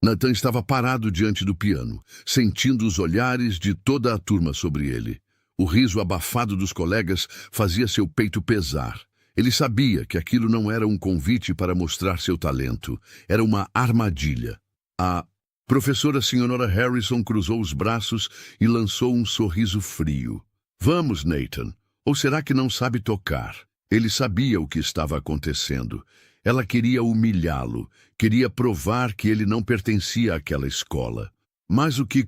Nathan estava parado diante do piano, sentindo os olhares de toda a turma sobre ele. O riso abafado dos colegas fazia seu peito pesar. Ele sabia que aquilo não era um convite para mostrar seu talento, era uma armadilha. A professora Sra. Harrison cruzou os braços e lançou um sorriso frio. Vamos, Nathan. Ou será que não sabe tocar? Ele sabia o que estava acontecendo. Ela queria humilhá-lo, queria provar que ele não pertencia àquela escola. Mas o que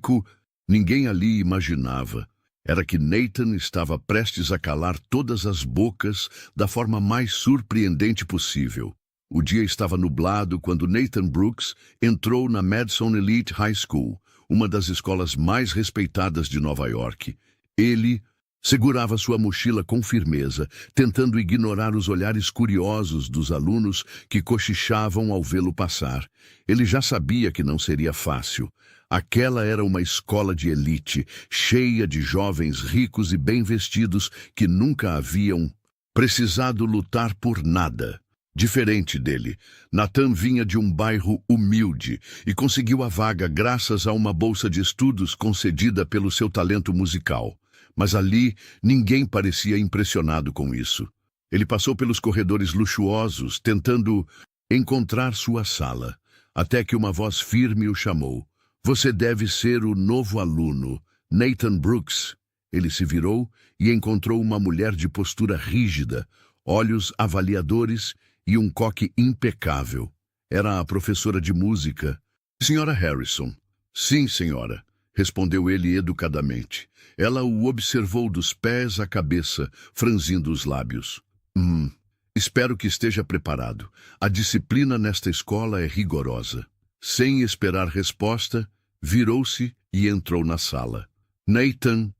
ninguém ali imaginava era que Nathan estava prestes a calar todas as bocas da forma mais surpreendente possível. O dia estava nublado quando Nathan Brooks entrou na Madison Elite High School, uma das escolas mais respeitadas de Nova York. Ele segurava sua mochila com firmeza, tentando ignorar os olhares curiosos dos alunos que cochichavam ao vê-lo passar. Ele já sabia que não seria fácil. Aquela era uma escola de elite, cheia de jovens ricos e bem vestidos que nunca haviam precisado lutar por nada. Diferente dele, Nathan vinha de um bairro humilde e conseguiu a vaga graças a uma bolsa de estudos concedida pelo seu talento musical. Mas ali, ninguém parecia impressionado com isso. Ele passou pelos corredores luxuosos, tentando encontrar sua sala, até que uma voz firme o chamou. Você deve ser o novo aluno, Nathan Brooks. Ele se virou e encontrou uma mulher de postura rígida, olhos avaliadores e um coque impecável. Era a professora de música, Sra. Harrison. Sim, senhora, respondeu ele educadamente. Ela o observou dos pés à cabeça, franzindo os lábios. Espero que esteja preparado. A disciplina nesta escola é rigorosa. Sem esperar resposta, virou-se e entrou na sala. Nathan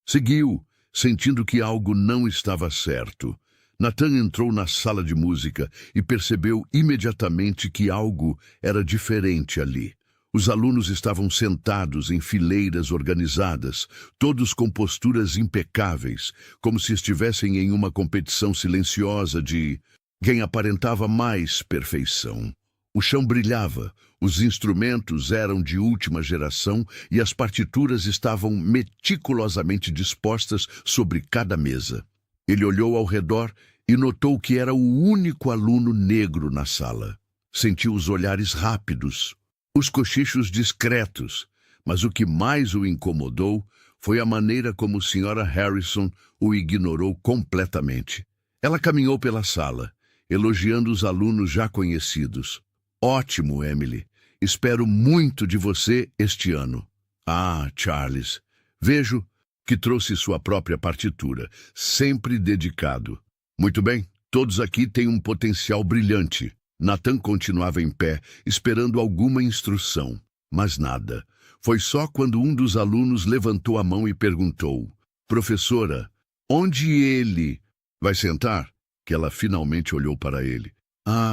seguiu, sentindo que algo não estava certo. Nathan entrou na sala de música e percebeu imediatamente que algo era diferente ali. Os alunos estavam sentados em fileiras organizadas, todos com posturas impecáveis, como se estivessem em uma competição silenciosa de quem aparentava mais perfeição. O chão brilhava, os instrumentos eram de última geração e as partituras estavam meticulosamente dispostas sobre cada mesa. Ele olhou ao redor e notou que era o único aluno negro na sala. Sentiu os olhares rápidos, os cochichos discretos, mas o que mais o incomodou foi a maneira como Sra. Harrison o ignorou completamente. Ela caminhou pela sala, elogiando os alunos já conhecidos. Ótimo, Emily. Espero muito de você este ano. Charles, vejo que trouxe sua própria partitura, sempre dedicado. Muito bem, todos aqui têm um potencial brilhante. Nathan continuava em pé, esperando alguma instrução, mas nada. Foi só quando um dos alunos levantou a mão e perguntou: Professora, onde ele vai sentar? Que ela finalmente olhou para ele.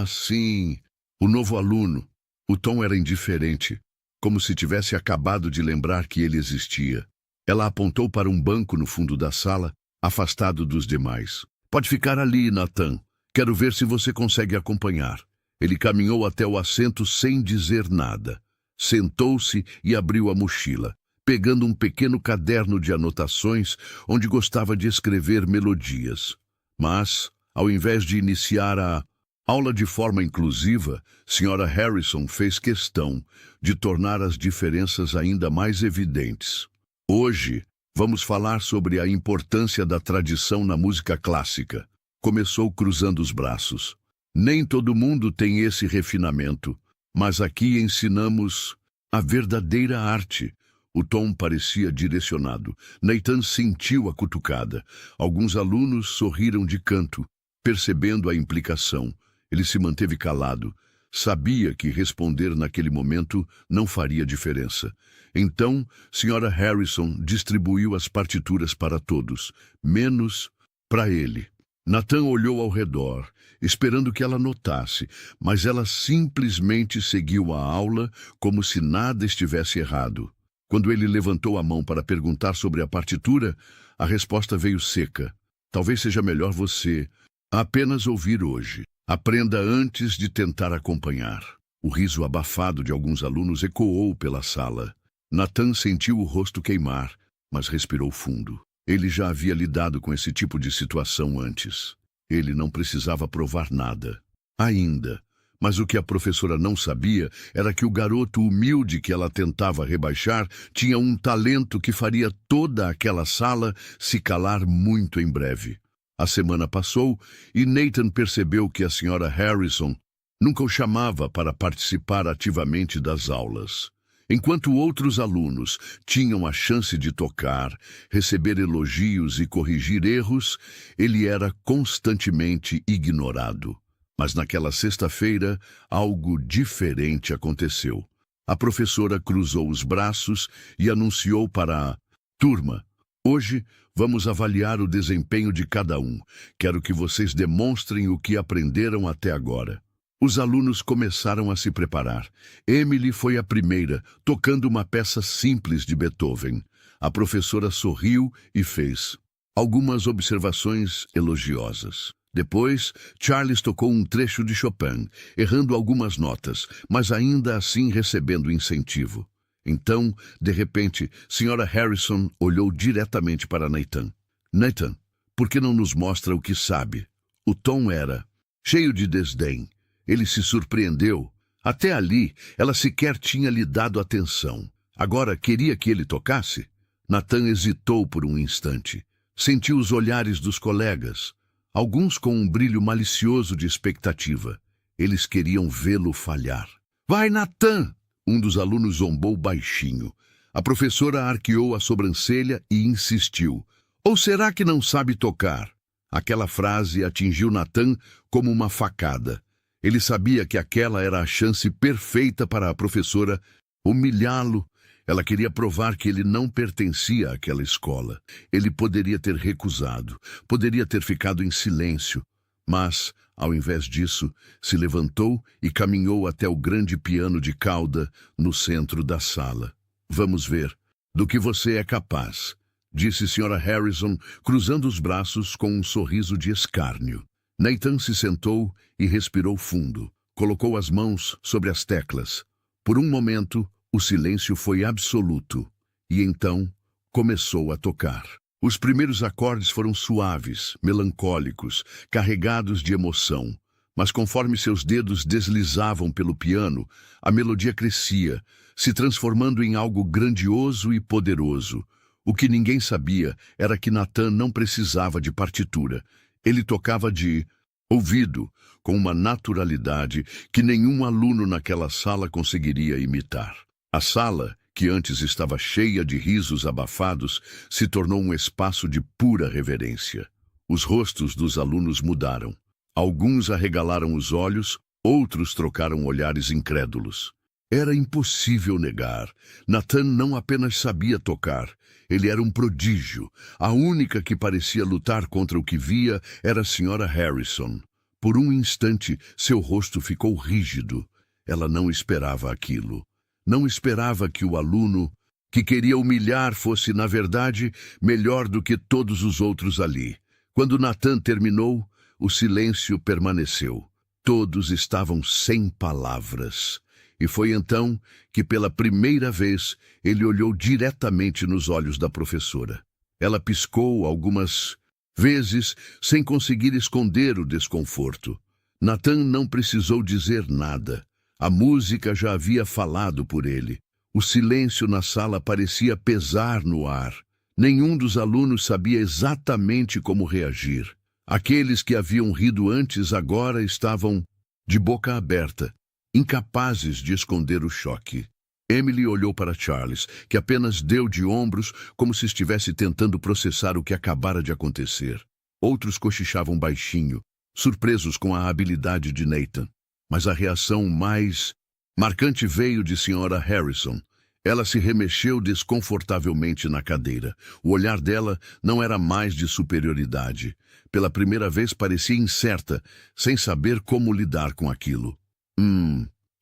Sim, o novo aluno. O tom era indiferente, como se tivesse acabado de lembrar que ele existia. Ela apontou para um banco no fundo da sala, afastado dos demais. Pode ficar ali, Nathan. Quero ver se você consegue acompanhar. Ele caminhou até o assento sem dizer nada. Sentou-se e abriu a mochila, pegando um pequeno caderno de anotações onde gostava de escrever melodias. Mas, ao invés de iniciar a aula de forma inclusiva, Sra. Harrison fez questão de tornar as diferenças ainda mais evidentes. Hoje, vamos falar sobre a importância da tradição na música clássica. Começou cruzando os braços. Nem todo mundo tem esse refinamento, mas aqui ensinamos a verdadeira arte. O tom parecia direcionado. Nathan sentiu a cutucada. Alguns alunos sorriram de canto, percebendo a implicação. Ele se manteve calado. Sabia que responder naquele momento não faria diferença. Então, Sra. Harrison distribuiu as partituras para todos, menos para ele. Nathan olhou ao redor, esperando que ela notasse, mas ela simplesmente seguiu a aula como se nada estivesse errado. Quando ele levantou a mão para perguntar sobre a partitura, a resposta veio seca. Talvez seja melhor você apenas ouvir hoje. Aprenda antes de tentar acompanhar. O riso abafado de alguns alunos ecoou pela sala. Nathan sentiu o rosto queimar, mas respirou fundo. Ele já havia lidado com esse tipo de situação antes. Ele não precisava provar nada. Ainda. Mas o que a professora não sabia era que o garoto humilde que ela tentava rebaixar tinha um talento que faria toda aquela sala se calar muito em breve. A semana passou e Nathan percebeu que a senhora Harrison nunca o chamava para participar ativamente das aulas. Enquanto outros alunos tinham a chance de tocar, receber elogios e corrigir erros, ele era constantemente ignorado. Mas naquela sexta-feira, algo diferente aconteceu. A professora cruzou os braços e anunciou para a turma: hoje vamos avaliar o desempenho de cada um. Quero que vocês demonstrem o que aprenderam até agora. Os alunos começaram a se preparar. Emily foi a primeira, tocando uma peça simples de Beethoven. A professora sorriu e fez algumas observações elogiosas. Depois, Charles tocou um trecho de Chopin, errando algumas notas, mas ainda assim recebendo incentivo. Então, de repente, Sra. Harrison olhou diretamente para Nathan. Nathan, por que não nos mostra o que sabe? O tom era cheio de desdém. Ele se surpreendeu. Até ali, ela sequer tinha lhe dado atenção. Agora queria que ele tocasse? Nathan hesitou por um instante. Sentiu os olhares dos colegas, alguns com um brilho malicioso de expectativa. Eles queriam vê-lo falhar. Vai, Nathan! Um dos alunos zombou baixinho. A professora arqueou a sobrancelha e insistiu. Ou será que não sabe tocar? Aquela frase atingiu Nathan como uma facada. Ele sabia que aquela era a chance perfeita para a professora humilhá-lo. Ela queria provar que ele não pertencia àquela escola. Ele poderia ter recusado, poderia ter ficado em silêncio, mas, ao invés disso, se levantou e caminhou até o grande piano de cauda no centro da sala. Vamos ver do que você é capaz, disse Sra. Harrison, cruzando os braços com um sorriso de escárnio. Nathan se sentou e respirou fundo. Colocou as mãos sobre as teclas. Por um momento, o silêncio foi absoluto, e então começou a tocar. Os primeiros acordes foram suaves, melancólicos, carregados de emoção, mas conforme seus dedos deslizavam pelo piano, a melodia crescia, se transformando em algo grandioso e poderoso. O que ninguém sabia era que Nathan não precisava de partitura. Ele tocava de ouvido, com uma naturalidade que nenhum aluno naquela sala conseguiria imitar. A sala, que antes estava cheia de risos abafados, se tornou um espaço de pura reverência. Os rostos dos alunos mudaram. Alguns arregalaram os olhos, outros trocaram olhares incrédulos. Era impossível negar. Nathan não apenas sabia tocar, ele era um prodígio. A única que parecia lutar contra o que via era a Sra. Harrison. Por um instante, seu rosto ficou rígido. Ela não esperava aquilo. Não esperava que o aluno que queria humilhar fosse, na verdade, melhor do que todos os outros ali. Quando Nathan terminou, o silêncio permaneceu. Todos estavam sem palavras. E foi então que, pela primeira vez, ele olhou diretamente nos olhos da professora. Ela piscou algumas vezes, sem conseguir esconder o desconforto. Nathan não precisou dizer nada. A música já havia falado por ele. O silêncio na sala parecia pesar no ar. Nenhum dos alunos sabia exatamente como reagir. Aqueles que haviam rido antes agora estavam de boca aberta, incapazes de esconder o choque. Emily olhou para Charles, que apenas deu de ombros como se estivesse tentando processar o que acabara de acontecer. Outros cochichavam baixinho, surpresos com a habilidade de Nathan. Mas a reação mais marcante veio de Sra. Harrison. Ela se remexeu desconfortavelmente na cadeira. O olhar dela não era mais de superioridade. Pela primeira vez parecia incerta, sem saber como lidar com aquilo.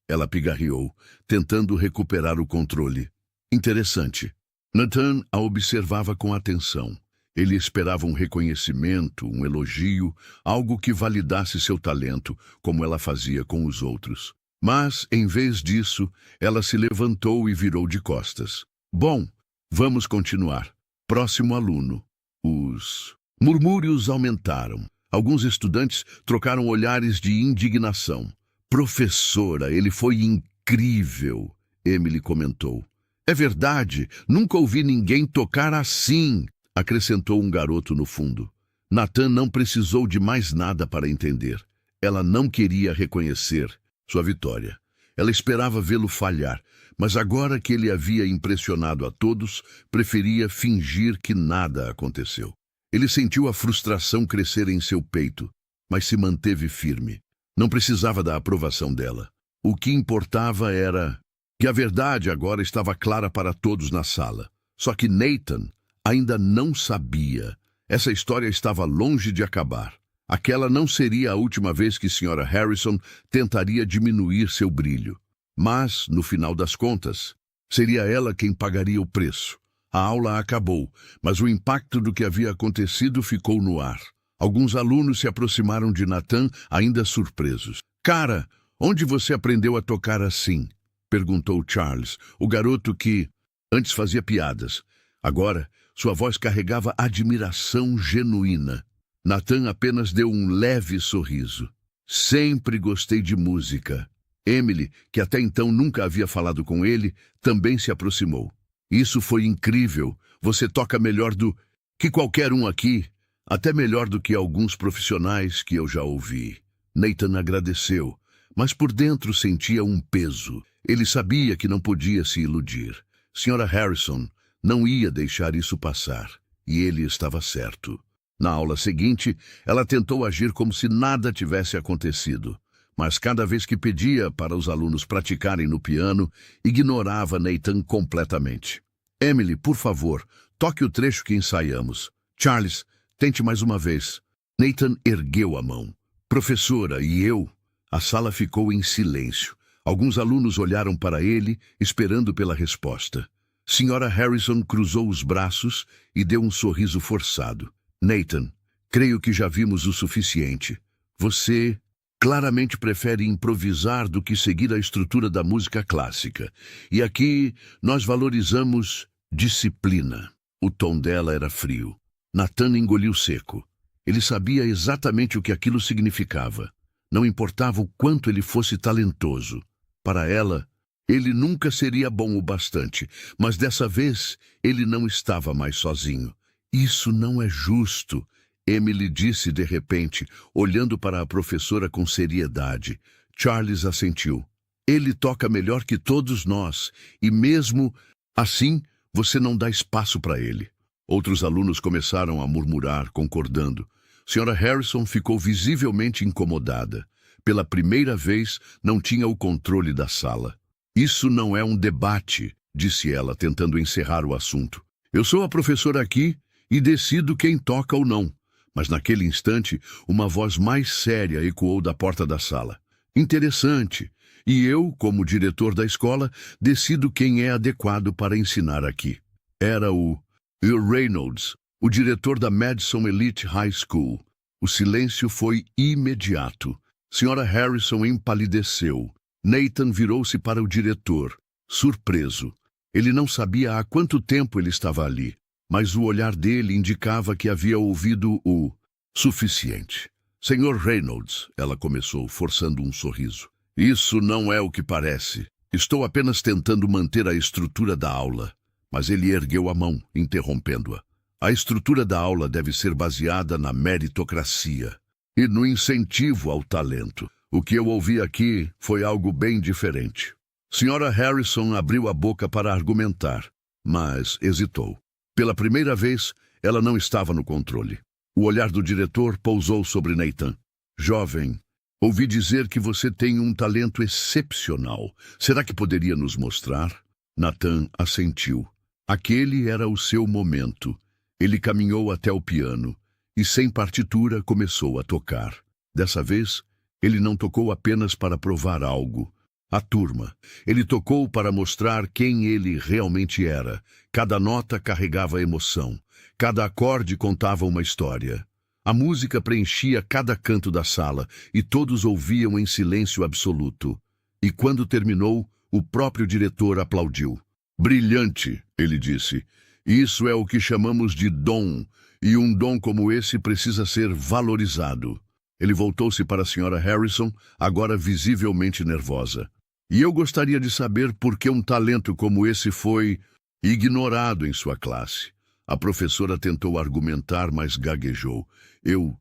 Ela pigarreou, tentando recuperar o controle. Interessante. Nathan a observava com atenção. Ele esperava um reconhecimento, um elogio, algo que validasse seu talento, como ela fazia com os outros. Mas, em vez disso, ela se levantou e virou de costas. Bom, vamos continuar. Próximo aluno. Os murmúrios aumentaram. Alguns estudantes trocaram olhares de indignação. Professora, ele foi incrível, Emily comentou. É verdade, nunca ouvi ninguém tocar assim, acrescentou um garoto no fundo. Nathan não precisou de mais nada para entender. Ela não queria reconhecer sua vitória. Ela esperava vê-lo falhar, mas agora que ele havia impressionado a todos, preferia fingir que nada aconteceu. Ele sentiu a frustração crescer em seu peito, mas se manteve firme. Não precisava da aprovação dela. O que importava era que a verdade agora estava clara para todos na sala. Só que Nathan ainda não sabia. Essa história estava longe de acabar. Aquela não seria a última vez que Sra. Harrison tentaria diminuir seu brilho. Mas, no final das contas, seria ela quem pagaria o preço. A aula acabou, mas o impacto do que havia acontecido ficou no ar. Alguns alunos se aproximaram de Nathan, ainda surpresos. Cara, onde você aprendeu a tocar assim? Perguntou Charles, o garoto que antes fazia piadas. Agora, sua voz carregava admiração genuína. Nathan apenas deu um leve sorriso. Sempre gostei de música. Emily, que até então nunca havia falado com ele, também se aproximou. Isso foi incrível. Você toca melhor do que qualquer um aqui, até melhor do que alguns profissionais que eu já ouvi. Nathan agradeceu, mas por dentro sentia um peso. Ele sabia que não podia se iludir. Sra. Harrison não ia deixar isso passar, e ele estava certo. Na aula seguinte, ela tentou agir como se nada tivesse acontecido, mas cada vez que pedia para os alunos praticarem no piano, ignorava Nathan completamente. Emily, por favor, toque o trecho que ensaiamos. Charles, tente mais uma vez. Nathan ergueu a mão. Professora, e eu? A sala ficou em silêncio. Alguns alunos olharam para ele, esperando pela resposta. Sra. Harrison cruzou os braços e deu um sorriso forçado. Nathan, creio que já vimos o suficiente. Você claramente prefere improvisar do que seguir a estrutura da música clássica. E aqui nós valorizamos disciplina. O tom dela era frio. Nathan engoliu seco. Ele sabia exatamente o que aquilo significava. Não importava o quanto ele fosse talentoso. Para ela, ele nunca seria bom o bastante, mas dessa vez ele não estava mais sozinho. Isso não é justo, Emily disse de repente, olhando para a professora com seriedade. Charles assentiu. Ele toca melhor que todos nós, e mesmo assim, você não dá espaço para ele. Outros alunos começaram a murmurar, concordando. Sra. Harrison ficou visivelmente incomodada. Pela primeira vez, não tinha o controle da sala. Isso não é um debate, disse ela, tentando encerrar o assunto. Eu sou a professora aqui e decido quem toca ou não. Mas naquele instante, uma voz mais séria ecoou da porta da sala. Interessante. E eu, como diretor da escola, decido quem é adequado para ensinar aqui. Era o Reynolds, o diretor da Madison Elite High School. O silêncio foi imediato. Sra. Harrison empalideceu. Nathan virou-se para o diretor, surpreso. Ele não sabia há quanto tempo ele estava ali, mas o olhar dele indicava que havia ouvido o suficiente. Sr. Reynolds, ela começou, forçando um sorriso. Isso não é o que parece. Estou apenas tentando manter a estrutura da aula. Mas ele ergueu a mão, interrompendo-a. A estrutura da aula deve ser baseada na meritocracia e no incentivo ao talento. O que eu ouvi aqui foi algo bem diferente. Sra. Harrison abriu a boca para argumentar, mas hesitou. Pela primeira vez, ela não estava no controle. O olhar do diretor pousou sobre Nathan. Jovem, ouvi dizer que você tem um talento excepcional. Será que poderia nos mostrar? Nathan assentiu. Aquele era o seu momento. Ele caminhou até o piano e, sem partitura, começou a tocar. Dessa vez, ele não tocou apenas para provar algo. A turma. Ele tocou para mostrar quem ele realmente era. Cada nota carregava emoção. Cada acorde contava uma história. A música preenchia cada canto da sala e todos ouviam em silêncio absoluto. E quando terminou, o próprio diretor aplaudiu. Brilhante, ele disse. Isso é o que chamamos de dom, e um dom como esse precisa ser valorizado. Ele voltou-se para a Sra. Harrison, agora visivelmente nervosa. E eu gostaria de saber por que um talento como esse foi ignorado em sua classe. A professora tentou argumentar, mas gaguejou. Eu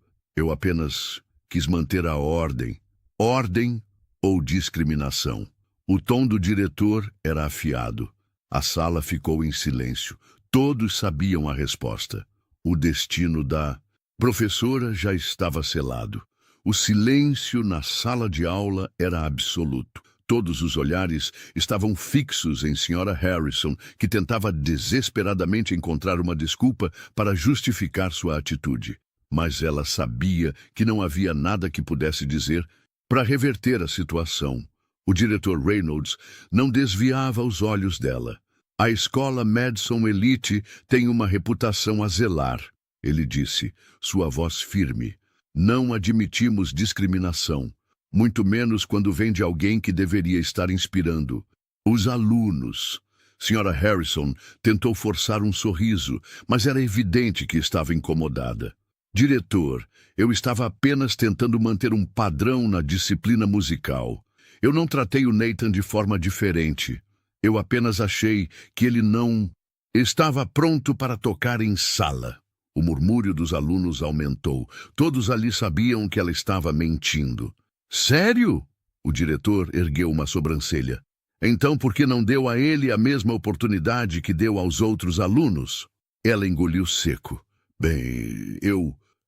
apenas quis manter a ordem. Ordem ou discriminação? O tom do diretor era afiado. A sala ficou em silêncio. Todos sabiam a resposta. O destino da professora já estava selado. O silêncio na sala de aula era absoluto. Todos os olhares estavam fixos em Sra. Harrison, que tentava desesperadamente encontrar uma desculpa para justificar sua atitude. Mas ela sabia que não havia nada que pudesse dizer para reverter a situação. O diretor Reynolds não desviava os olhos dela. A escola Madison Elite tem uma reputação a zelar, ele disse, sua voz firme. Não admitimos discriminação, muito menos quando vem de alguém que deveria estar inspirando. Os alunos. Sra. Harrison tentou forçar um sorriso, mas era evidente que estava incomodada. Diretor, eu estava apenas tentando manter um padrão na disciplina musical. Eu não tratei o Nathan de forma diferente. Eu apenas achei que ele não estava pronto para tocar em sala. O murmúrio dos alunos aumentou. Todos ali sabiam que ela estava mentindo. Sério? O diretor ergueu uma sobrancelha. Então por que não deu a ele a mesma oportunidade que deu aos outros alunos? Ela engoliu seco. Bem,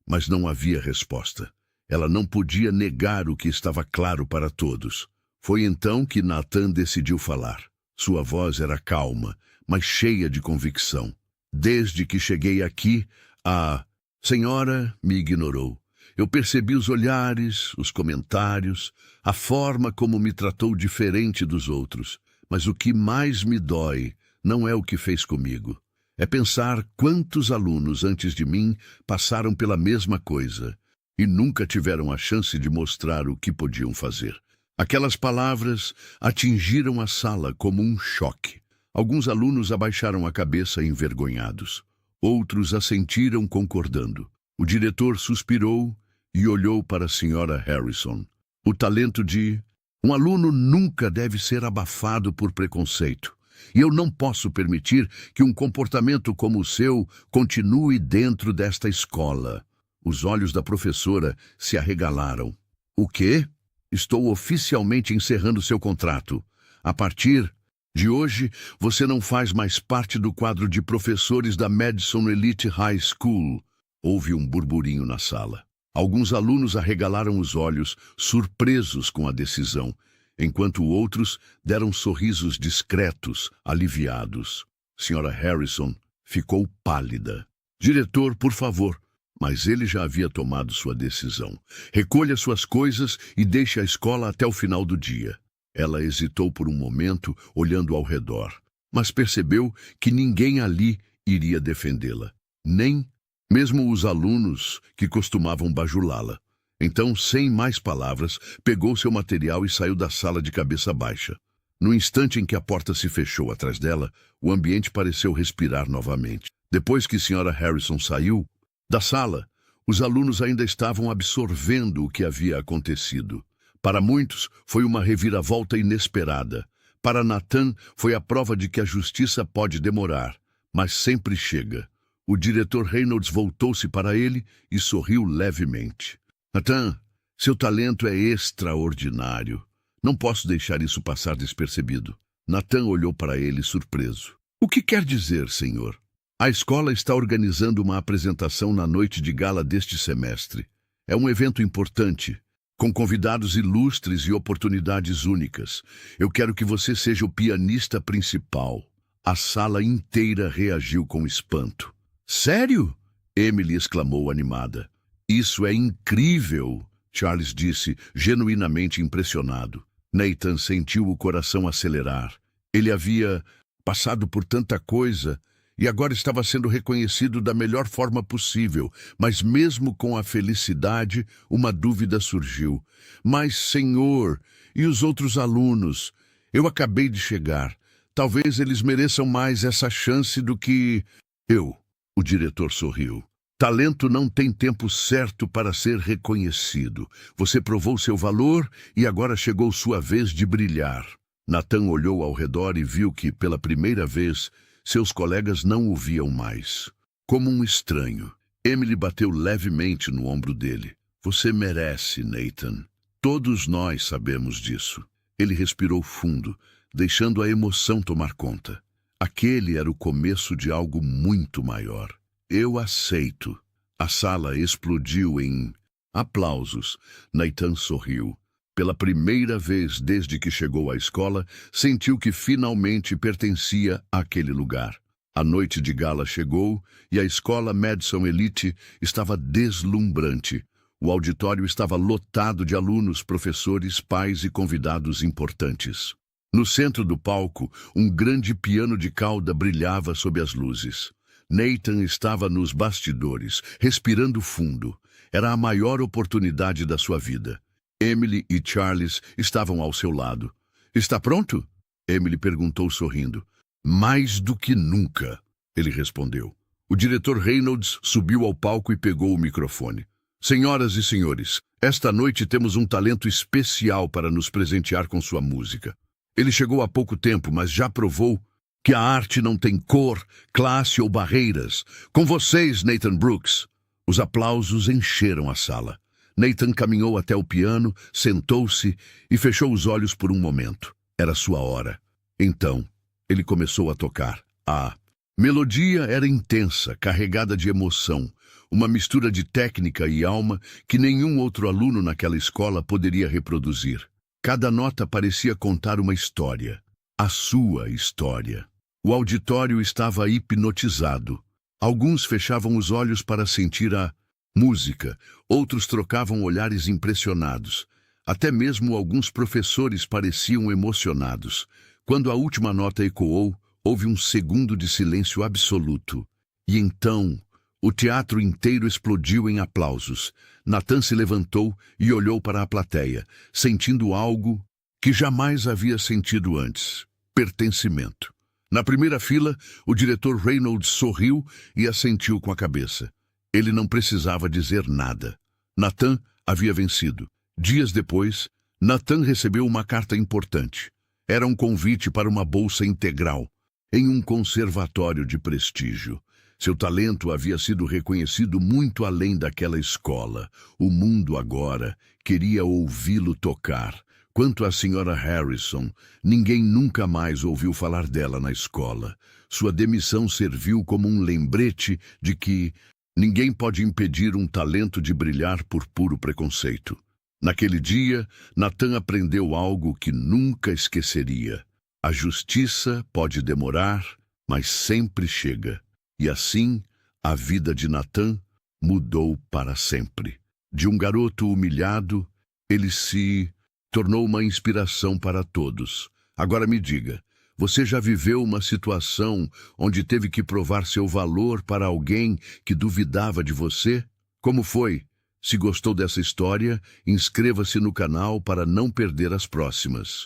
Mas não havia resposta. Ela não podia negar o que estava claro para todos. Foi então que Nathan decidiu falar. Sua voz era calma, mas cheia de convicção. Desde que cheguei aqui, a senhora me ignorou. Eu percebi os olhares, os comentários, a forma como me tratou diferente dos outros. Mas o que mais me dói não é o que fez comigo. É pensar quantos alunos antes de mim passaram pela mesma coisa e nunca tiveram a chance de mostrar o que podiam fazer. Aquelas palavras atingiram a sala como um choque. Alguns alunos abaixaram a cabeça envergonhados. Outros assentiram concordando. O diretor suspirou e olhou para a Sra. Harrison. O talento de um aluno nunca deve ser abafado por preconceito. E eu não posso permitir que um comportamento como o seu continue dentro desta escola. Os olhos da professora se arregalaram. O quê? Estou oficialmente encerrando seu contrato. A partir de hoje, você não faz mais parte do quadro de professores da Madison Elite High School. Houve um burburinho na sala. Alguns alunos arregalaram os olhos, surpresos com a decisão, enquanto outros deram sorrisos discretos, aliviados. Sra. Harrison ficou pálida. Diretor, por favor. Mas ele já havia tomado sua decisão. Recolha suas coisas e deixe a escola até o final do dia. Ela hesitou por um momento, olhando ao redor, mas percebeu que ninguém ali iria defendê-la, nem mesmo os alunos que costumavam bajulá-la. Então, sem mais palavras, pegou seu material e saiu da sala de cabeça baixa. No instante em que a porta se fechou atrás dela, o ambiente pareceu respirar novamente. Depois que Sra. Harrison saiu da sala, os alunos ainda estavam absorvendo o que havia acontecido. Para muitos, foi uma reviravolta inesperada. Para Nathan, foi a prova de que a justiça pode demorar, mas sempre chega. O diretor Reynolds voltou-se para ele e sorriu levemente. Nathan, seu talento é extraordinário. Não posso deixar isso passar despercebido. Nathan olhou para ele surpreso. O que quer dizer, senhor? A escola está organizando uma apresentação na noite de gala deste semestre. É um evento importante, com convidados ilustres e oportunidades únicas. Eu quero que você seja o pianista principal. A sala inteira reagiu com espanto. Sério? Emily exclamou animada. Isso é incrível, Charles disse, genuinamente impressionado. Nathan sentiu o coração acelerar. Ele havia passado por tanta coisa e agora estava sendo reconhecido da melhor forma possível. Mas mesmo com a felicidade, uma dúvida surgiu. Mas, senhor, e os outros alunos? Eu acabei de chegar. Talvez eles mereçam mais essa chance do que eu. O diretor sorriu. Talento não tem tempo certo para ser reconhecido. Você provou seu valor e agora chegou sua vez de brilhar. Nathan olhou ao redor e viu que, pela primeira vez, seus colegas não o viam mais. Como um estranho, Emily bateu levemente no ombro dele. Você merece, Nathan. Todos nós sabemos disso. Ele respirou fundo, deixando a emoção tomar conta. Aquele era o começo de algo muito maior. Eu aceito. A sala explodiu em aplausos. Nathan sorriu. Pela primeira vez desde que chegou à escola, sentiu que finalmente pertencia àquele lugar. A noite de gala chegou e a escola Madison Elite estava deslumbrante. O auditório estava lotado de alunos, professores, pais e convidados importantes. No centro do palco, um grande piano de cauda brilhava sob as luzes. Nathan estava nos bastidores, respirando fundo. Era a maior oportunidade da sua vida. Emily e Charles estavam ao seu lado. Está pronto? Emily perguntou sorrindo. Mais do que nunca, ele respondeu. O diretor Reynolds subiu ao palco e pegou o microfone. Senhoras e senhores, esta noite temos um talento especial para nos presentear com sua música. Ele chegou há pouco tempo, mas já provou que a arte não tem cor, classe ou barreiras. Com vocês, Nathan Brooks. Os aplausos encheram a sala. Nathan caminhou até o piano, sentou-se e fechou os olhos por um momento. Era sua hora. Então, ele começou a tocar. A melodia era intensa, carregada de emoção, uma mistura de técnica e alma que nenhum outro aluno naquela escola poderia reproduzir. Cada nota parecia contar uma história, a sua história. O auditório estava hipnotizado. Alguns fechavam os olhos para sentir a música, outros trocavam olhares impressionados. Até mesmo alguns professores pareciam emocionados. Quando a última nota ecoou, houve um segundo de silêncio absoluto. E então, o teatro inteiro explodiu em aplausos. Nathan se levantou e olhou para a plateia, sentindo algo que jamais havia sentido antes: pertencimento. Na primeira fila, o diretor Reynolds sorriu e assentiu com a cabeça. Ele não precisava dizer nada. Nathan havia vencido. Dias depois, Nathan recebeu uma carta importante. Era um convite para uma bolsa integral, em um conservatório de prestígio. Seu talento havia sido reconhecido muito além daquela escola. O mundo agora queria ouvi-lo tocar. Quanto à senhora Harrison, ninguém nunca mais ouviu falar dela na escola. Sua demissão serviu como um lembrete de que ninguém pode impedir um talento de brilhar por puro preconceito. Naquele dia, Nathan aprendeu algo que nunca esqueceria. A justiça pode demorar, mas sempre chega. E assim, a vida de Nathan mudou para sempre. De um garoto humilhado, ele se tornou uma inspiração para todos. Agora me diga, você já viveu uma situação onde teve que provar seu valor para alguém que duvidava de você? Como foi? Se gostou dessa história, inscreva-se no canal para não perder as próximas.